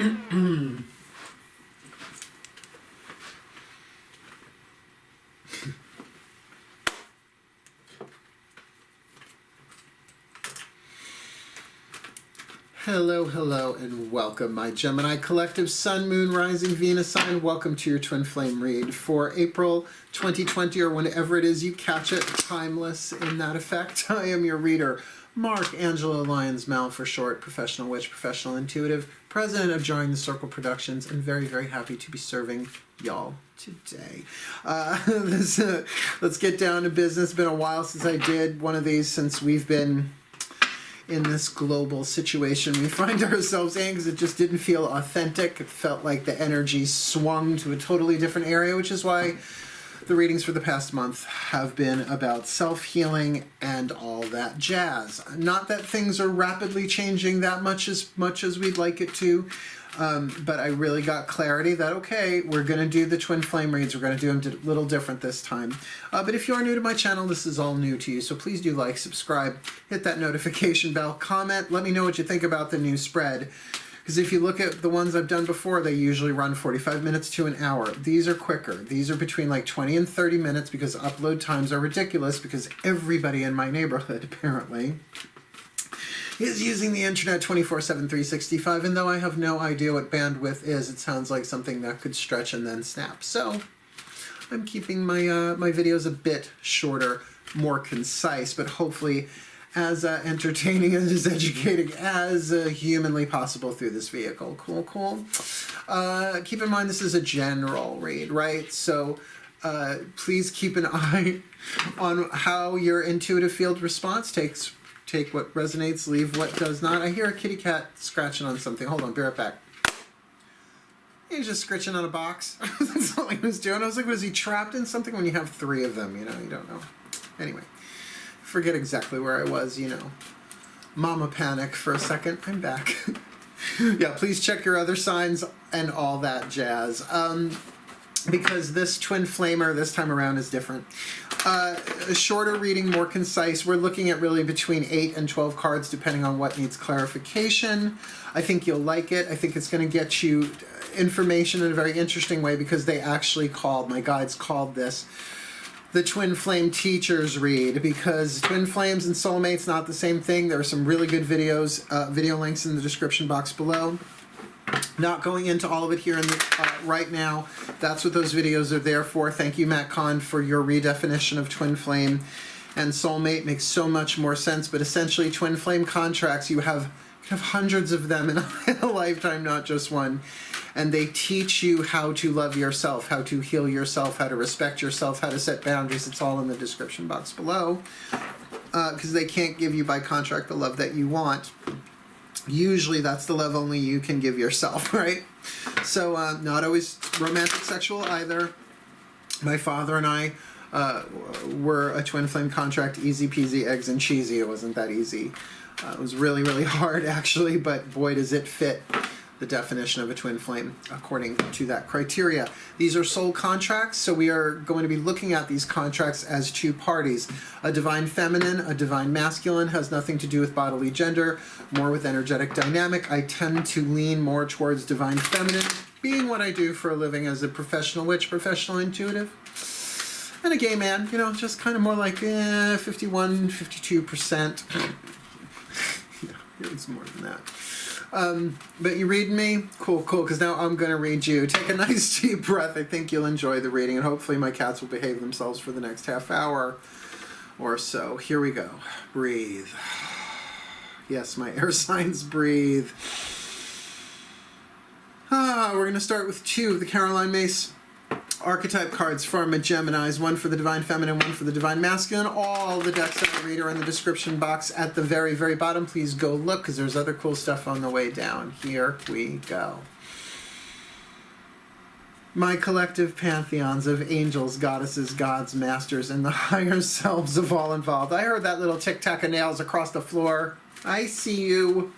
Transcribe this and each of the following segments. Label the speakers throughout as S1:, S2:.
S1: Hello, hello, and welcome, my Gemini collective Sun, Moon, Rising, Venus sign. Welcome to your Twin Flame read for April 2020, or whenever it is you catch it, timeless in that effect. I am your reader, Mark Angelo, Lyons, Mal for short, professional witch, professional intuitive, president of Jarring the Circle Productions, and very, very happy to be serving y'all today. Let's get down to business. It's been a while since I did one of these, since we've been in this global situation we find ourselves in, because it just didn't feel authentic. It felt like the energy swung to a totally different area, which is why the readings for the past month have been about self-healing and all that jazz. Not that things are rapidly changing that much as we'd like it to, but I really got clarity that, okay, we're going to do the Twin Flame reads. We're going to do them a little different this time. But if you are new to my channel, this is all new to you. So please do like, subscribe, hit that notification bell, comment. Let me know what you think about the new spread. Because if you look at the ones I've done before, they usually run 45 minutes to an hour. These are quicker. These are between like 20 and 30 minutes because upload times are ridiculous, because everybody in my neighborhood, apparently, is using the internet 24/7, 365, and though I have no idea what bandwidth is, it sounds like something that could stretch and then snap. So I'm keeping my my videos a bit shorter, more concise, but hopefully as entertaining and as educating as humanly possible through this vehicle. Cool, cool. Keep in mind this is a general read, right? So please keep an eye on how your intuitive field response takes. Take what resonates, leave what does not. I hear a kitty cat scratching on something. Hold on, be right back. He was just scratching on a box. That's all he was doing. I was like, was he trapped in something? When you have 3 of them, you know, you don't know. Anyway, forget exactly where I was, you know. Mama panic for a second. I'm back. Yeah, please check your other signs and all that jazz. Because this Twin Flamer this time around is different. A shorter reading, more concise. We're looking at really between 8 and 12 cards, depending on what needs clarification. I think you'll like it. I think it's going to get you information in a very interesting way, because they actually called, my guides called this the Twin Flame Teachers Read, because Twin Flames and Soulmates, not the same thing. There are some really good videos, video links in the description box below. Not going into all of it here in the, right now. That's what those videos are there for. Thank you, Matt Kahn, for your redefinition of Twin Flame and Soulmate. Makes so much more sense. But essentially, Twin Flame contracts, you have hundreds of them in a lifetime, not just one. And they teach you how to love yourself, how to heal yourself, how to respect yourself, how to set boundaries. It's all in the description box below. Because they can't give you by contract the love that you want. Usually that's the love only you can give yourself, right? So not always romantic, sexual either. My father and I were a Twin Flame contract, easy peasy, eggs and cheesy. It wasn't that easy. It was really, really hard, actually, but boy, does it fit the definition of a Twin Flame according to that criteria. These are soul contracts, so we are going to be looking at these contracts as 2 parties. A divine feminine, a divine masculine, has nothing to do with bodily gender, more with energetic dynamic. I tend to lean more towards divine feminine, being what I do for a living as a professional witch, professional intuitive, and a gay man, you know, just kind of more like 51, 52%. Yeah, it's more than that. But you read me? Cool, cool, because now I'm going to read you. Take a nice deep breath. I think you'll enjoy the reading, and hopefully my cats will behave themselves for the next half hour or so. Here we go. Breathe. Yes, my air signs breathe. We're going to start with 2 of the Caroline Myss archetype cards for my Geminis, 1 for the divine feminine, 1 for the divine masculine. All the decks that I read are in the description box at the very, very bottom. Please go look, because there's other cool stuff on the way down. Here we go. My collective pantheons of angels, goddesses, gods, masters, and the higher selves of all involved. I heard that little tic-tac of nails across the floor. I see you.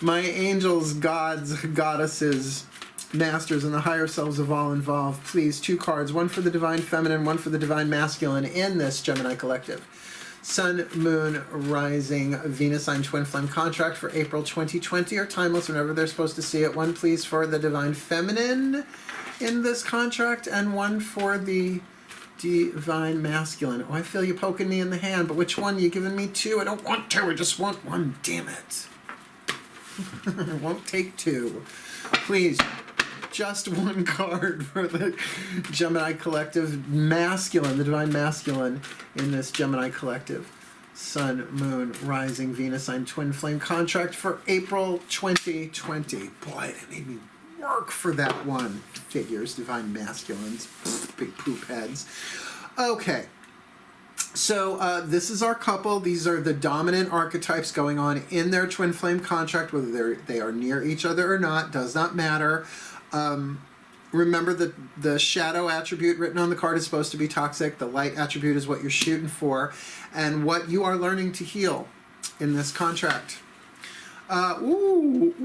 S1: My angels, gods, goddesses, masters, and the higher selves of all involved. Please, 2 cards, 1 for the divine feminine, 1 for the divine masculine in this Gemini collective. Sun, Moon, Rising, Venus sign twin flame contract for April 2020 are timeless whenever they're supposed to see it. One, please, for the Divine Feminine in this contract, and one for the Divine Masculine. Oh, I feel you poking me in the hand, but which one? You giving me two? I don't want two, I just want one. Damn it. I won't take two. Please, just one card for the Gemini Collective Masculine, the Divine Masculine in this Gemini Collective. Sun, Moon, Rising, Venus sign twin flame contract for April 2020. Boy, they made me work for that one. Figures, Divine Masculines, big poop heads. Okay. So this is our couple. These are the dominant archetypes going on in their twin flame contract. Whether they are near each other or not does not matter. Remember that the shadow attribute written on the card is supposed to be toxic. The light attribute is what you're shooting for and what you are learning to heal in this contract. We've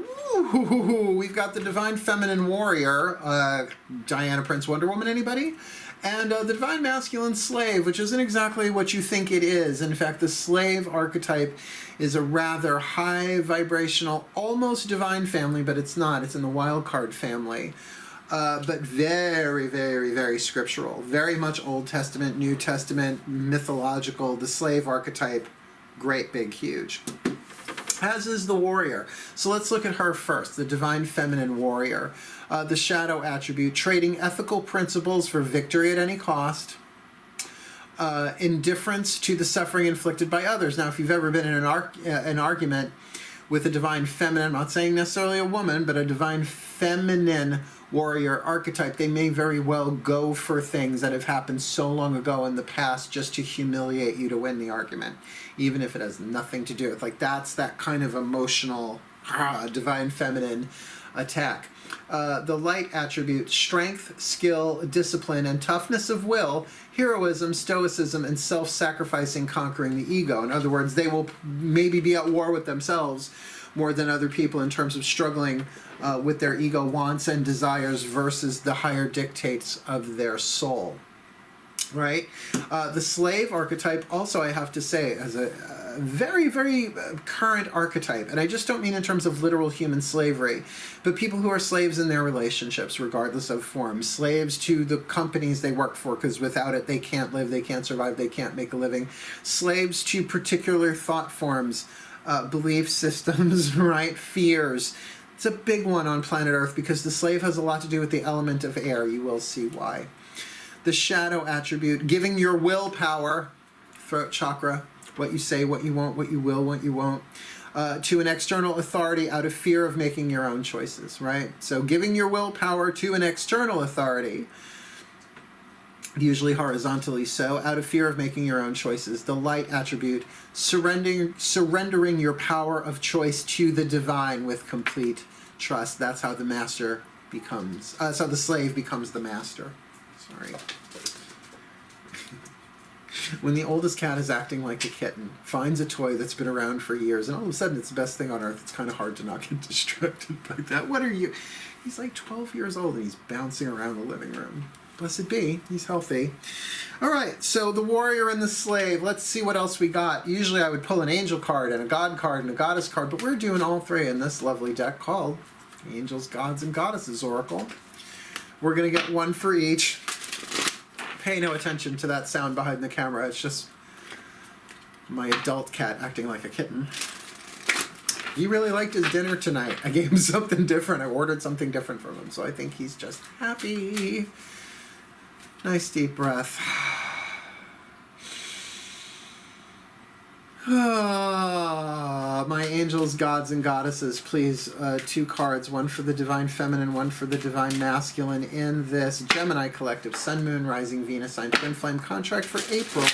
S1: got the Divine Feminine Warrior, Diana Prince Wonder Woman, anybody? And the Divine Masculine Slave, which isn't exactly what you think it is. In fact, the slave archetype is a rather high vibrational, almost divine family, but it's not. It's in the wild card family. But very, very, very scriptural. Very much Old Testament, New Testament, mythological. The slave archetype, great, big, huge. As is the warrior. So let's look at her first, the Divine Feminine Warrior. The shadow attribute, trading ethical principles for victory at any cost. Indifference to the suffering inflicted by others. Now, if you've ever been in an argument with a Divine Feminine, I'm not saying necessarily a woman, but a Divine Feminine warrior archetype, they may very well go for things that have happened so long ago in the past just to humiliate you to win the argument, even if it has nothing to do with, like, that's that kind of emotional Divine Feminine attack. The light attribute, strength, skill, discipline, and toughness of will, heroism, stoicism, and self-sacrificing, conquering the ego. In other words, they will maybe be at war with themselves more than other people in terms of struggling with their ego wants and desires versus the higher dictates of their soul. Right? The slave archetype also, I have to say, as a very, very current archetype. And I just don't mean in terms of literal human slavery, but people who are slaves in their relationships, regardless of form. Slaves to the companies they work for, because without it they can't live, they can't survive, they can't make a living. Slaves to particular thought forms, belief systems, right? Fears. It's a big one on planet Earth because the slave has a lot to do with the element of air. You will see why. The shadow attribute, giving your willpower, throat chakra, what you say, what you want, what you will, what you won't, to an external authority out of fear of making your own choices, right? So giving your willpower to an external authority, usually horizontally so, out of fear of making your own choices. The light attribute, surrendering your power of choice to the divine with complete trust. That's how the master becomes, that's how the slave becomes the master. Sorry. When the oldest cat is acting like a kitten, finds a toy that's been around for years, and all of a sudden it's the best thing on earth, it's kind of hard to not get distracted by that. What are you? He's like 12 years old and he's bouncing around the living room. Blessed be, he's healthy. All right, so the warrior and the slave. Let's see what else we got. Usually I would pull an angel card and a god card and a goddess card, but we're doing all three in this lovely deck called Angels, Gods, and Goddesses Oracle. We're going to get one for each. Pay no attention to that sound behind the camera. It's just my adult cat acting like a kitten. He really liked his dinner tonight. I gave him something different. I ordered something different from him, so I think he's just happy. Nice deep breath. My angels, gods, and goddesses, please, two cards, one for the Divine Feminine, one for the Divine Masculine in this Gemini Collective Sun, Moon, Rising, Venus sign twin flame contract for April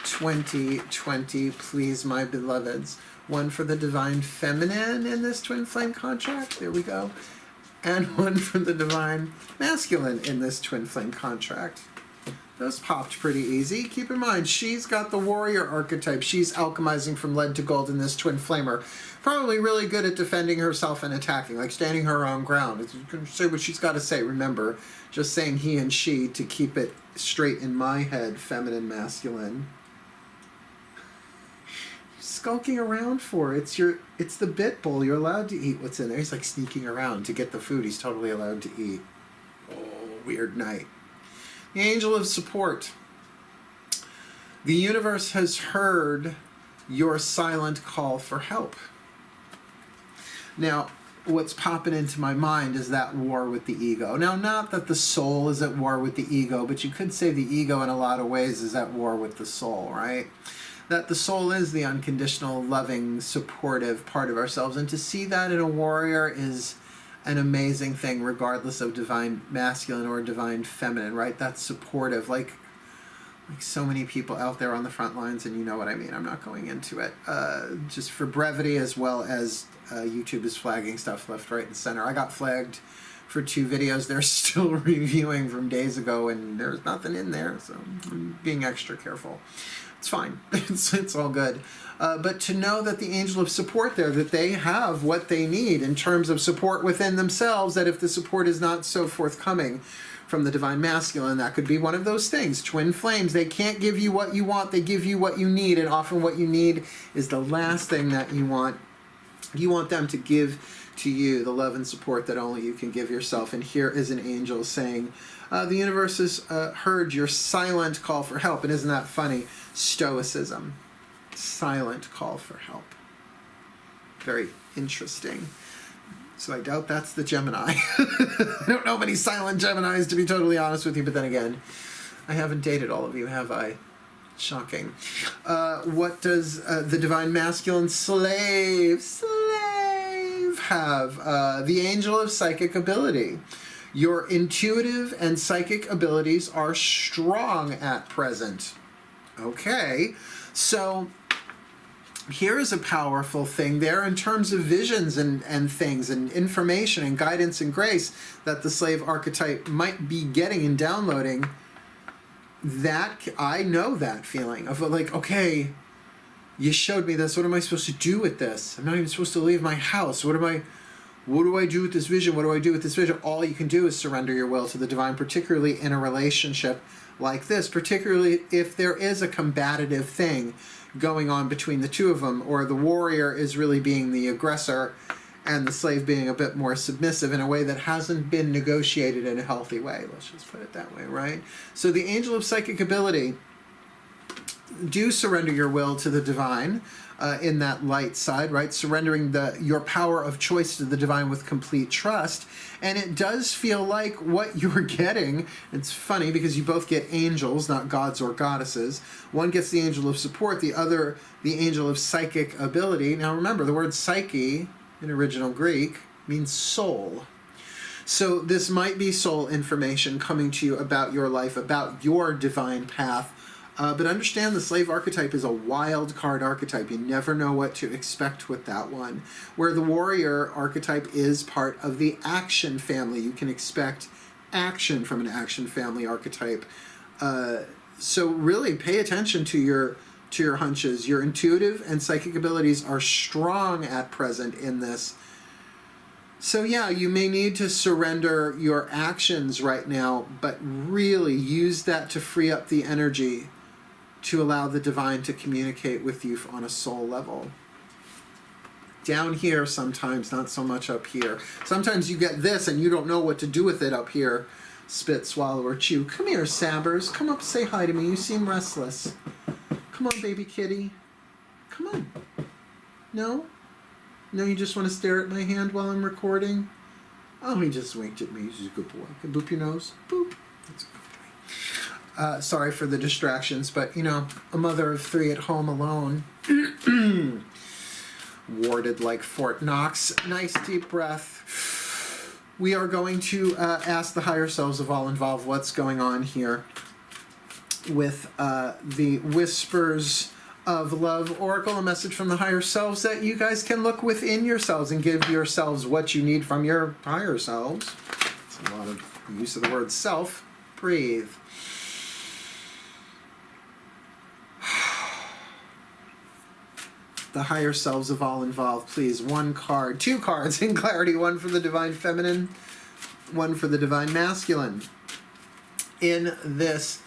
S1: 2020, please, my beloveds. One for the Divine Feminine in this twin flame contract, there we go, and one for the Divine Masculine in this twin flame contract. Those popped pretty easy. Keep in mind, she's got the warrior archetype. She's alchemizing from lead to gold in this twin flamer. Probably really good at defending herself and attacking, like standing her own ground. It's going to say what she's got to say. Remember, just saying he and she to keep it straight in my head, feminine, masculine. skulking around for? It's the bit bowl. You're allowed to eat what's in there. He's like sneaking around to get the food he's totally allowed to eat. Oh, weird night. The angel of support. The universe has heard your silent call for help. Now, what's popping into my mind is that war with the ego. Now, not that the soul is at war with the ego, but you could say the ego in a lot of ways is at war with the soul, right? That the soul is the unconditional, loving, supportive part of ourselves. And to see that in a warrior is an amazing thing, regardless of divine masculine or divine feminine, right? That's supportive, like so many people out there on the front lines, and you know what I mean. I'm not going into it. Just for brevity, as well as YouTube is flagging stuff left, right, and center. I got flagged for 2 videos they're still reviewing from days ago, and there's nothing in there, so I'm being extra careful. It's fine. It's all good. But to know that the angel of support there, that they have what they need in terms of support within themselves, that if the support is not so forthcoming from the divine masculine, that could be one of those things. Twin flames, they can't give you what you want, they give you what you need, and often what you need is the last thing that you want. You want them to give to you the love and support that only you can give yourself. And here is an angel saying, the universe has heard your silent call for help. And isn't that funny? Stoicism. Silent call for help. Very interesting. So I doubt that's the Gemini. I don't know many silent Geminis, to be totally honest with you. But then again, I haven't dated all of you, have I? Shocking. What does the divine masculine slave have? The angel of psychic ability. Your intuitive and psychic abilities are strong at present. Okay, so here is a powerful thing there in terms of visions and things and information and guidance and grace that the slave archetype might be getting and downloading. That I know that feeling of like, okay, you showed me this. What am I supposed to do with this? I'm not even supposed to leave my house. What do I do with this vision? What do I do with this vision? All you can do is surrender your will to the divine, particularly in a relationship like this, particularly if there is a combative thing going on between the two of them, or the warrior is really being the aggressor and the slave being a bit more submissive in a way that hasn't been negotiated in a healthy way. Let's just put it that way, right? So the angel of psychic ability, do surrender your will to the divine in that light side, right? Surrendering your power of choice to the divine with complete trust. And it does feel like what you're getting, it's funny because you both get angels, not gods or goddesses. One gets the angel of support, the other the angel of psychic ability. Now remember, the word psyche in original Greek means soul. So this might be soul information coming to you about your life, about your divine path. But understand the slave archetype is a wild card archetype. You never know what to expect with that one. Where the warrior archetype is part of the action family. You can expect action from an action family archetype. So really pay attention to your hunches. Your intuitive and psychic abilities are strong at present in this. So yeah, you may need to surrender your actions right now, but really use that to free up the energy to allow the divine to communicate with you on a soul level. Down here sometimes, not so much up here. Sometimes you get this and you don't know what to do with it up here. Spit, swallow, or chew. Come here, Sabbers. Come up, say hi to me. You seem restless. Come on, baby kitty. Come on. No? No, you just want to stare at my hand while I'm recording? Oh, he just winked at me. He's a good boy. Can boop your nose? Boop. That's a good boy. Sorry for the distractions, but, you know, a mother of 3 at home alone. Warded like Fort Knox. Nice deep breath. We are going to ask the higher selves of all involved what's going on here with the Whispers of Love Oracle, a message from the higher selves that you guys can look within yourselves and give yourselves what you need from your higher selves. It's a lot of use of the word self. Breathe. The higher selves of all involved, please. 1 card, 2 cards in clarity, 1 for the divine feminine, 1 for the divine masculine. In this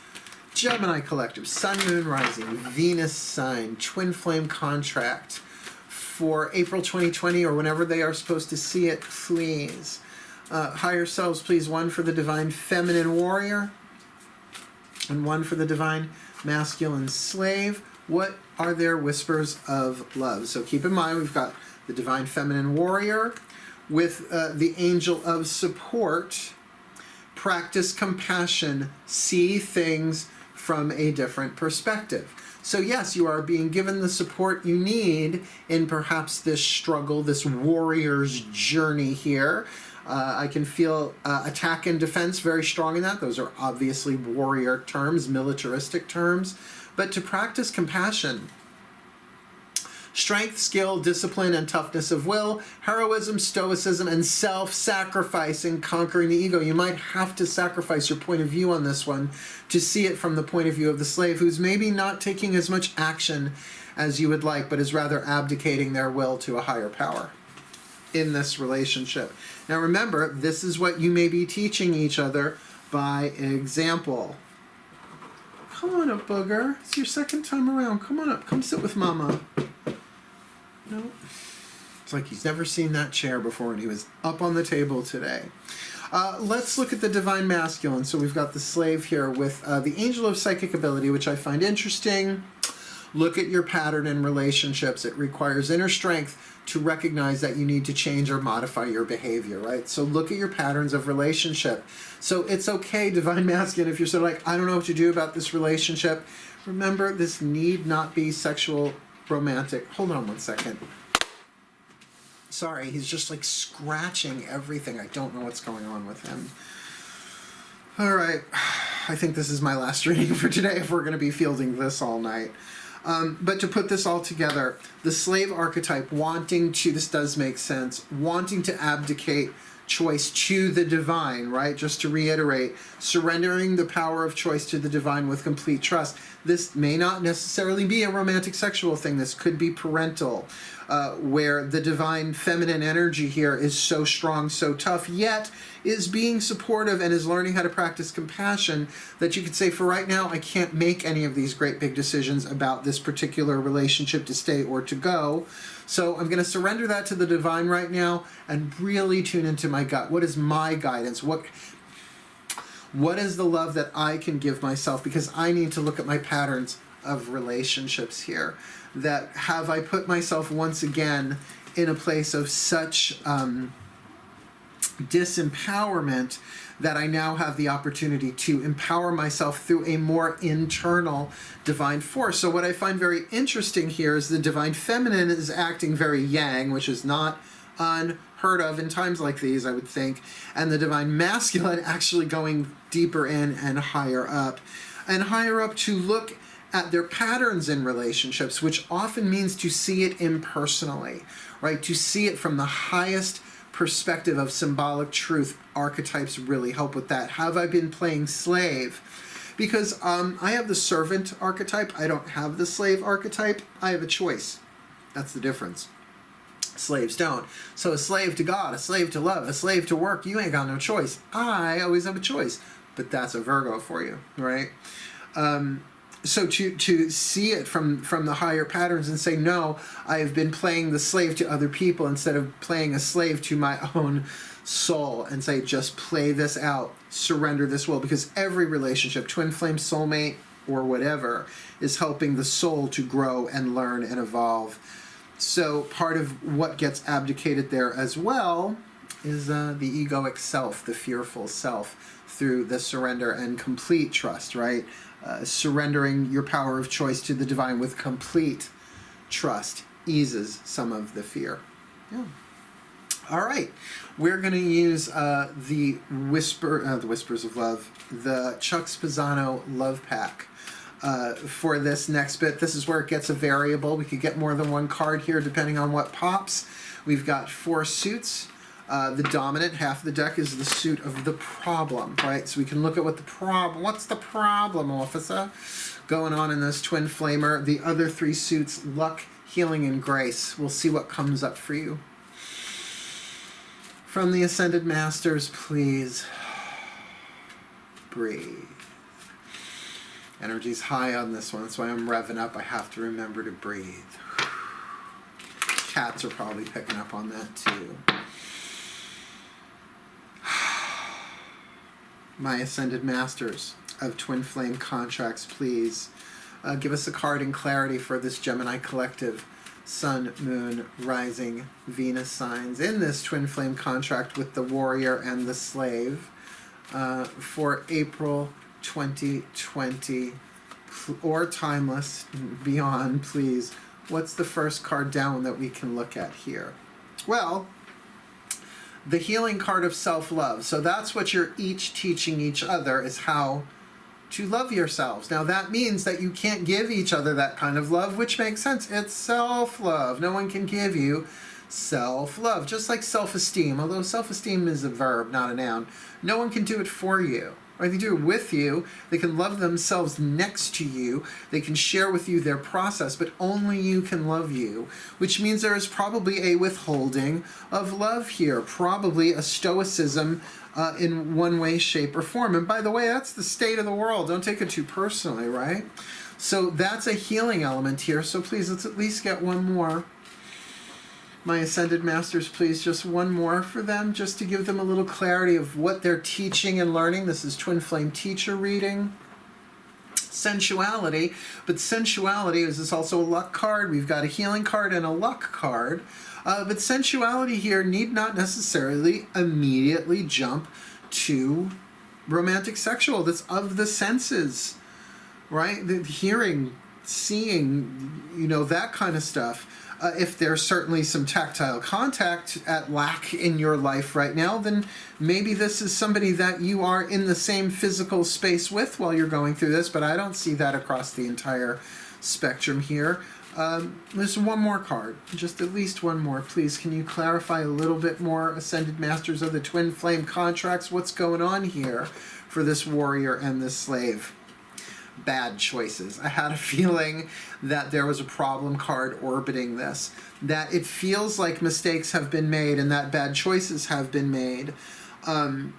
S1: Gemini collective, Sun, Moon, Rising, Venus sign, twin flame contract for April 2020 or whenever they are supposed to see it, please. Higher selves, please. One for the divine feminine warrior and one for the divine masculine slave. What are their whispers of love? So keep in mind, we've got the divine feminine warrior with the angel of support. Practice compassion, see things from a different perspective. So yes, you are being given the support you need in perhaps this struggle, this warrior's journey here. I can feel attack and defense very strong in that. Those are obviously warrior terms, militaristic terms. But to practice compassion, strength, skill, discipline, and toughness of will, heroism, stoicism, and self-sacrifice in conquering the ego. You might have to sacrifice your point of view on this one to see it from the point of view of the slave, who's maybe not taking as much action as you would like, but is rather abdicating their will to a higher power in this relationship. Now remember, this is what you may be teaching each other by example. Come on up, booger. It's your second time around. Come on up. Come sit with mama. No. It's like he's never seen that chair before and he was up on the table today. Let's look at the divine masculine. So we've got the slave here with the angel of psychic ability, which I find interesting. Look at your pattern in relationships. It requires inner strength to recognize that you need to change or modify your behavior, right? So look at your patterns of relationship. So it's okay, divine masculine, if you're sort of like, I don't know what to do about this relationship. Remember, this need not be sexual, romantic. Hold on one second. Sorry, he's just like scratching everything. I don't know what's going on with him. All right, I think this is my last reading for today if we're going to be fielding this all night. But to put this all together, the slave archetype wanting to, this does make sense, wanting to abdicate choice to the divine, right? Just to reiterate, surrendering the power of choice to the divine with complete trust. This may not necessarily be a romantic sexual thing. This could be parental, where the divine feminine energy here is so strong, so tough, yet is being supportive and is learning how to practice compassion, that you could say, for right now, I can't make any of these great big decisions about this particular relationship to stay or to go. So I'm going to surrender that to the divine right now and really tune into my gut. What is my guidance? What is the love that I can give myself? Because I need to look at my patterns of relationships here. That have I put myself once again in a place of such disempowerment that I now have the opportunity to empower myself through a more internal divine force. So what I find very interesting here is the divine feminine is acting very yang, which is not unheard of in times like these, I would think, and the divine masculine actually going deeper in and higher up to look at their patterns in relationships, which often means to see it impersonally, right? To see it from the highest perspective of symbolic truth. Archetypes really help with that. Have I been playing slave? Because I have the servant archetype. I don't have the slave archetype. I have a choice. That's the difference. Slaves don't. So a slave to God, a slave to love, a slave to work, you ain't got no choice. I always have a choice. But that's a Virgo for you, right? So to see it from the higher patterns and say, no, I have been playing the slave to other people instead of playing a slave to my own soul, and say, just play this out, surrender this will, because every relationship, twin flame, soulmate, or whatever, is helping the soul to grow and learn and evolve. So part of what gets abdicated there as well is the egoic self, the fearful self, through the surrender and complete trust, right? Surrendering your power of choice to the divine with complete trust eases some of the fear. Yeah. All right, we're going to use the Whispers of Love, the Chuck Spezzano Love Pack for this next bit. This is where it gets a variable. We could get more than one card here depending on what pops. We've got 4 suits. The dominant half of the deck is the suit of the problem, right? So we can look at what the problem, what's the problem, officer, going on in this twin flamer. The other 3 suits, luck, healing, and grace. We'll see what comes up for you. From the Ascended Masters, please breathe. Energy's high on this one. That's why I'm revving up. I have to remember to breathe. Cats are probably picking up on that too. My Ascended Masters of Twin Flame Contracts, please give us a card in clarity for this Gemini collective. Sun, Moon, Rising, Venus signs in this Twin Flame contract with the Warrior and the Slave for April 2020 or timeless beyond, please. What's the first card down that we can look at here? Well, the healing card of self-love. So that's what you're each teaching each other, is how to love yourselves. Now that means that you can't give each other that kind of love, which makes sense. It's self-love. No one can give you self-love, just like self-esteem, although self-esteem is a verb, not a noun. No one can do it for you. Right? They do it with you. They can love themselves next to you. They can share with you their process, but only you can love you, which means there is probably a withholding of love here, probably a stoicism in one way, shape, or form. And by the way, that's the state of the world. Don't take it too personally, right? So that's a healing element here. So please, let's at least get one more. My Ascended Masters, please, just one more for them, just to give them a little clarity of what they're teaching and learning. This is Twin Flame Teacher reading. Sensuality, but sensuality is also a luck card. We've got a healing card and a luck card. But sensuality here need not necessarily immediately jump to romantic sexual. That's of the senses, right? The hearing, seeing, that kind of stuff. If there's certainly some tactile contact at lack in your life right now, then maybe this is somebody that you are in the same physical space with while you're going through this, but I don't see that across the entire spectrum here. There's one more card, just at least one more. Please, can you clarify a little bit more, Ascended Masters of the Twin Flame Contracts? What's going on here for this Warrior and this Slave? Bad choices. I had a feeling that there was a problem card orbiting this, that it feels like mistakes have been made and that bad choices have been made in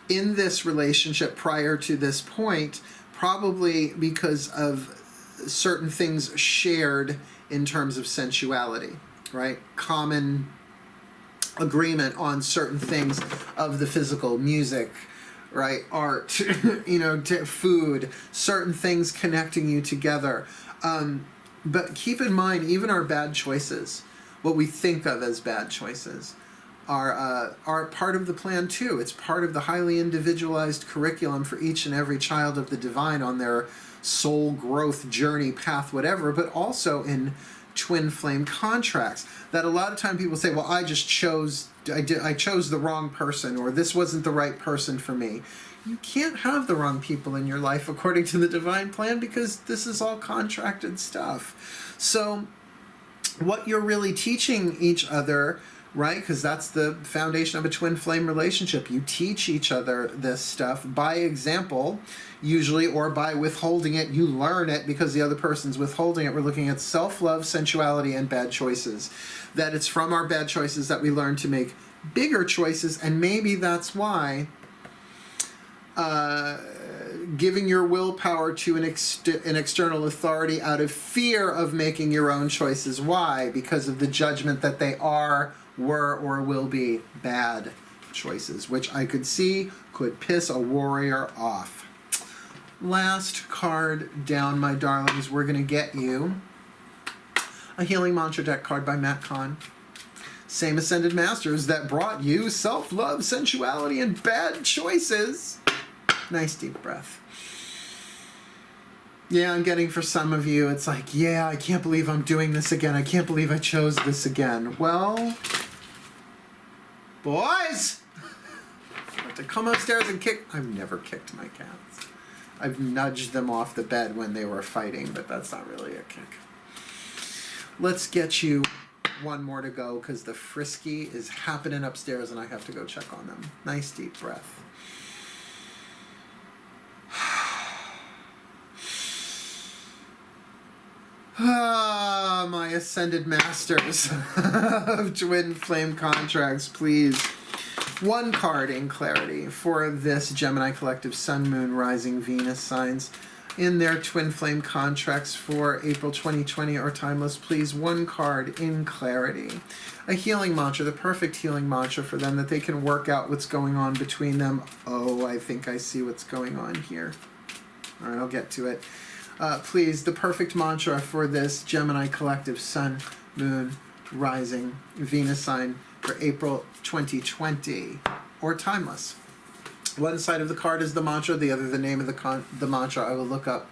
S1: this relationship prior to this point, probably because of certain things shared in terms of sensuality, right? Common agreement on certain things of the physical, music, right? Art, food, certain things connecting you together. But keep in mind, even our bad choices, what we think of as bad choices, are part of the plan too. It's part of the highly individualized curriculum for each and every child of the divine on their soul growth journey, path, whatever, but also in twin flame contracts that a lot of time people say, well, I chose the wrong person, or this wasn't the right person for me. You can't have the wrong people in your life according to the divine plan, because this is all contracted stuff. So what you're really teaching each other, right, because that's the foundation of a twin flame relationship. You teach each other this stuff by example, usually, or by withholding it. You learn it because the other person's withholding it. We're looking at self-love, sensuality, and bad choices. That it's from our bad choices that we learn to make bigger choices, and maybe that's why giving your willpower to an external authority out of fear of making your own choices. Why? Because of the judgment that they are, were, or will be bad choices, which I could see could piss a warrior off. Last card down, my darlings, we're going to get you a Healing Mantra deck card by Matt Kahn. Same Ascended Masters that brought you self-love, sensuality, and bad choices. Nice deep breath. Yeah, I'm getting for some of you, it's like, yeah, I can't believe I'm doing this again. I can't believe I chose this again. Well, boys, I have to come upstairs and kick. I've never kicked my cats. I've nudged them off the bed when they were fighting, but that's not really a kick. Let's get you one more to go, because the frisky is happening upstairs and I have to go check on them. Nice deep breath. Ah, my Ascended Masters of Twin Flame Contracts, please. One card in clarity for this Gemini collective Sun, Moon, Rising, Venus signs. in their twin flame contracts for April 2020 or timeless, please, one card in clarity. A healing mantra, the perfect healing mantra for them that they can work out what's going on between them. Oh, I think I see what's going on here. All right, I'll get to it. Please, the perfect mantra for this Gemini collective, Sun, Moon, Rising, Venus sign for April 2020 or timeless. One side of the card is the mantra, the other the name of the mantra. I will look up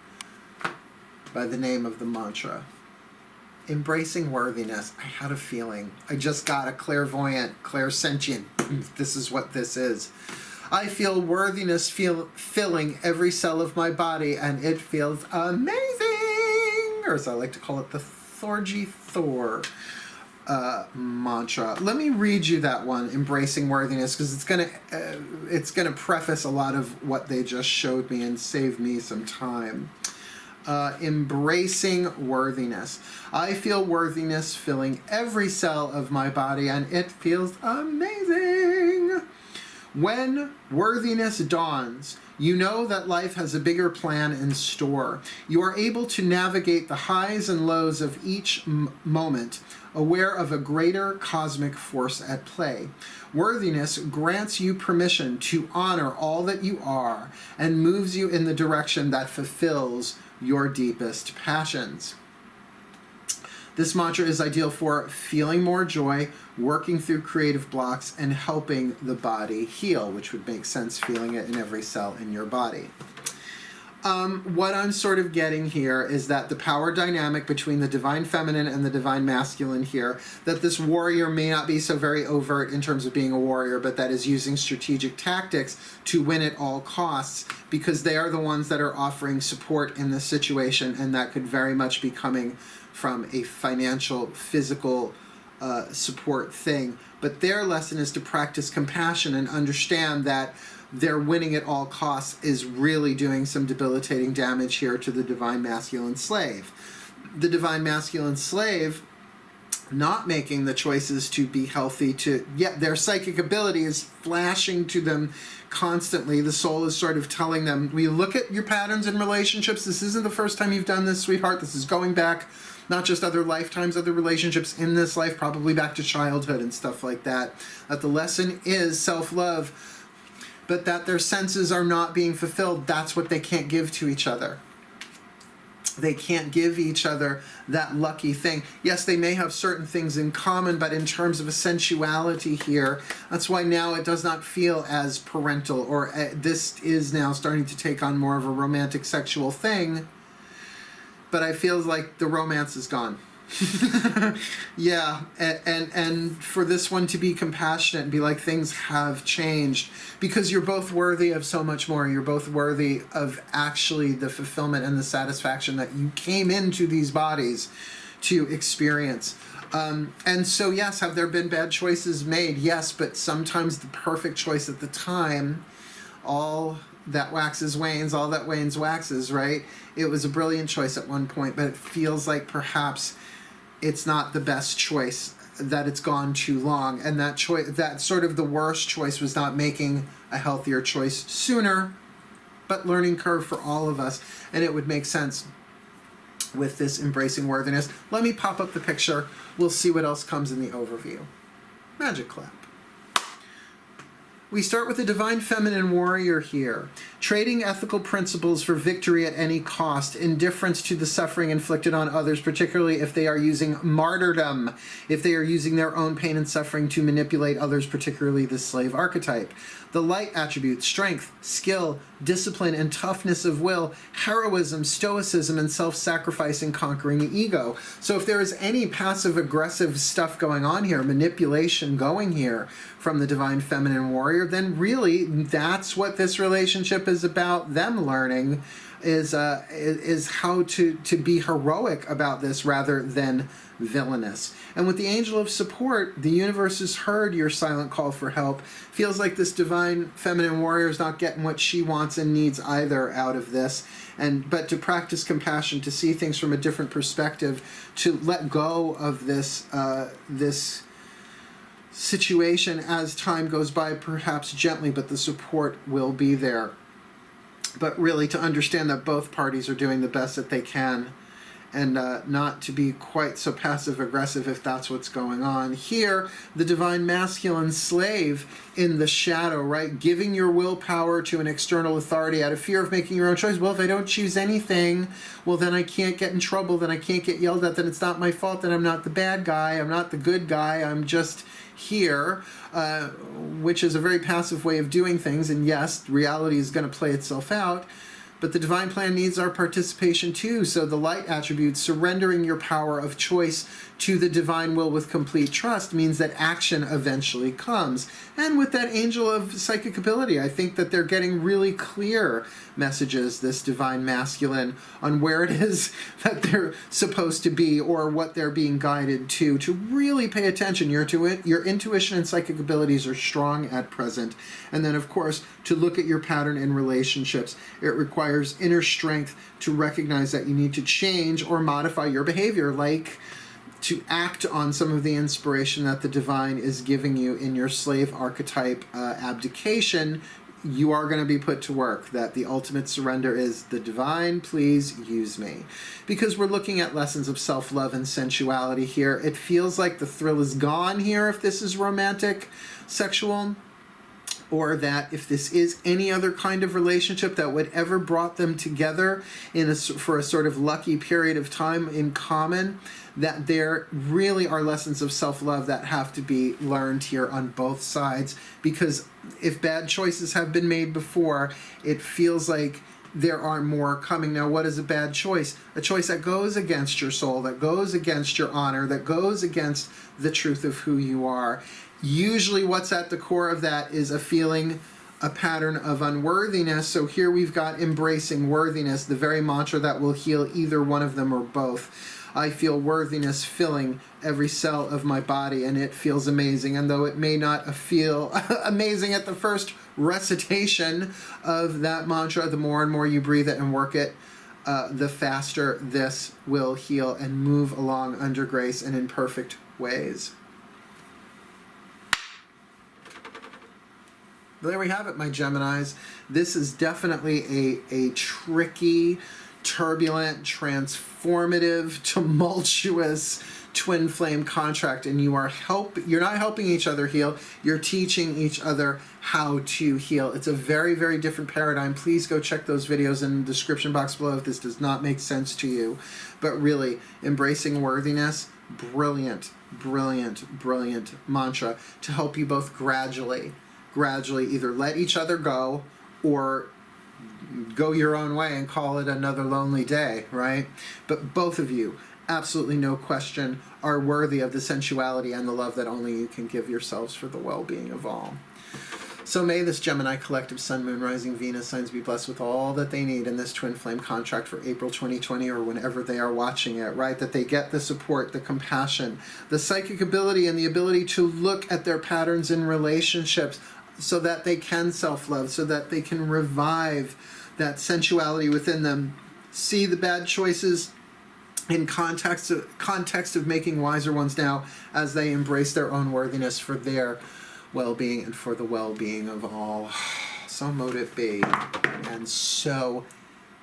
S1: by the name of the mantra. Embracing worthiness. I had a feeling. I just got a clairvoyant, clairsentient. This is what this is. I feel worthiness filling every cell of my body, and it feels amazing. Or as I like to call it, the Thorgy Thor mantra. Let me read you that one, embracing worthiness, because it's gonna preface a lot of what they just showed me and save me some time. Embracing worthiness. I feel worthiness filling every cell of my body, and it feels amazing. When worthiness dawns, you know that life has a bigger plan in store. You are able to navigate the highs and lows of each moment, aware of a greater cosmic force at play. Worthiness grants you permission to honor all that you are and moves you in the direction that fulfills your deepest passions. This mantra is ideal for feeling more joy, working through creative blocks, and helping the body heal, which would make sense, feeling it in every cell in your body. What I'm sort of getting here is that the power dynamic between the divine feminine and the divine masculine here, that this warrior may not be so very overt in terms of being a warrior, but that is using strategic tactics to win at all costs, because they are the ones that are offering support in this situation, and that could very much be coming from a financial, physical support thing. But their lesson is to practice compassion and understand that their winning at all costs is really doing some debilitating damage here to the divine masculine slave. The divine masculine slave not making the choices to be healthy, their psychic ability is flashing to them constantly. The soul is sort of telling them, we look at your patterns in relationships. This isn't the first time you've done this, sweetheart. This is going back not just other lifetimes, other relationships in this life, probably back to childhood and stuff like that. That the lesson is self-love, but that their senses are not being fulfilled. That's what they can't give to each other. They can't give each other that lucky thing. Yes, they may have certain things in common, but in terms of a sensuality here, that's why now it does not feel as parental, or this is now starting to take on more of a romantic sexual thing, but I feel like the romance is gone. Yeah, and for this one to be compassionate and be like, things have changed, because you're both worthy of so much more. You're both worthy of actually the fulfillment and the satisfaction that you came into these bodies to experience. And so yes, have there been bad choices made? Yes, but sometimes the perfect choice at the time, all that waxes wanes, all that wanes waxes, right? It was a brilliant choice at one point, but it feels like perhaps it's not the best choice, that it's gone too long, and that choice, that sort of the worst choice, was not making a healthier choice sooner. But learning curve for all of us, and it would make sense with this embracing worthiness. Let me pop up the picture. We'll see what else comes in the overview. Magic clap. We start with the divine feminine warrior here. Trading ethical principles for victory at any cost, indifference to the suffering inflicted on others, particularly if they are using martyrdom, if they are using their own pain and suffering to manipulate others, particularly the slave archetype. The light attributes, strength, skill, discipline, and toughness of will, heroism, stoicism, and self-sacrifice in conquering the ego. So if there is any passive-aggressive stuff going on here, manipulation going here from the divine feminine warrior, then really that's what this relationship is about. Them learning is how to be heroic about this rather than villainous. And with the angel of support, the universe has heard your silent call for help. Feels like this divine feminine warrior is not getting what she wants and needs either out of this. But to practice compassion, to see things from a different perspective, to let go of this this situation as time goes by, perhaps gently, but the support will be there. but really to understand that both parties are doing the best that they can, and not to be quite so passive-aggressive if that's what's going on. Here, the divine masculine slave in the shadow, right? Giving your willpower to an external authority out of fear of making your own choice. Well, if I don't choose anything, well, then I can't get in trouble, then I can't get yelled at, then it's not my fault, then I'm not the bad guy, I'm not the good guy, I'm just here, which is a very passive way of doing things. And yes, reality is going to play itself out. But the divine plan needs our participation too. So the light attribute, surrendering your power of choice to the divine will with complete trust, means that action eventually comes. And with that angel of psychic ability, I think that they're getting really clear messages, this divine masculine, on where it is that they're supposed to be or what they're being guided to really pay attention. Your intuition and psychic abilities are strong at present. And then, of course, to look at your pattern in relationships, it requires inner strength to recognize that you need to change or modify your behavior, like to act on some of the inspiration that the divine is giving you in your slave archetype abdication. You are going to be put to work. That the ultimate surrender is the divine, please use me. Because we're looking at lessons of self-love and sensuality here. It feels like the thrill is gone here if this is romantic, sexual, or that if this is any other kind of relationship that would ever brought them together for a sort of lucky period of time in common, that there really are lessons of self-love that have to be learned here on both sides. Because if bad choices have been made before, it feels like there are more coming. Now, what is a bad choice? A choice that goes against your soul, that goes against your honor, that goes against the truth of who you are. Usually what's at the core of that is a feeling, a pattern of unworthiness. So here we've got embracing worthiness, the very mantra that will heal either one of them or both. I feel worthiness filling every cell of my body, and it feels amazing. And though it may not feel amazing at the first recitation of that mantra, the more and more you breathe it and work it, the faster this will heal and move along under grace and in perfect ways. There we have it, my Geminis. This is definitely a tricky, turbulent, transformative, tumultuous twin flame contract, and you're not helping each other heal, you're teaching each other how to heal. It's a very, very different paradigm. Please go check those videos in the description box below if this does not make sense to you. But really, embracing worthiness, brilliant, brilliant, brilliant mantra to help you both gradually either let each other go or go your own way and call it another lonely day, right? But both of you, absolutely no question, are worthy of the sensuality and the love that only you can give yourselves for the well-being of all. So may this Gemini collective Sun, Moon, Rising, Venus signs be blessed with all that they need in this twin flame contract for April 2020 or whenever they are watching it, right? That they get the support, the compassion, the psychic ability, and the ability to look at their patterns in relationships so that they can self-love, so that they can revive that sensuality within them, see the bad choices in context of making wiser ones now as they embrace their own worthiness for their well-being and for the well-being of all. So mote it be, and so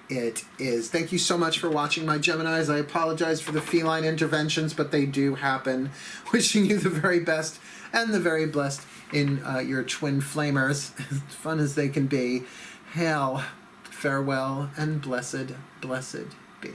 S1: it is. Thank you so much for watching, my Geminis. I apologize for the feline interventions, but they do happen. Wishing you the very best and the very blessed in your twin flamers, as fun as they can be. Hail, farewell, and blessed, blessed be.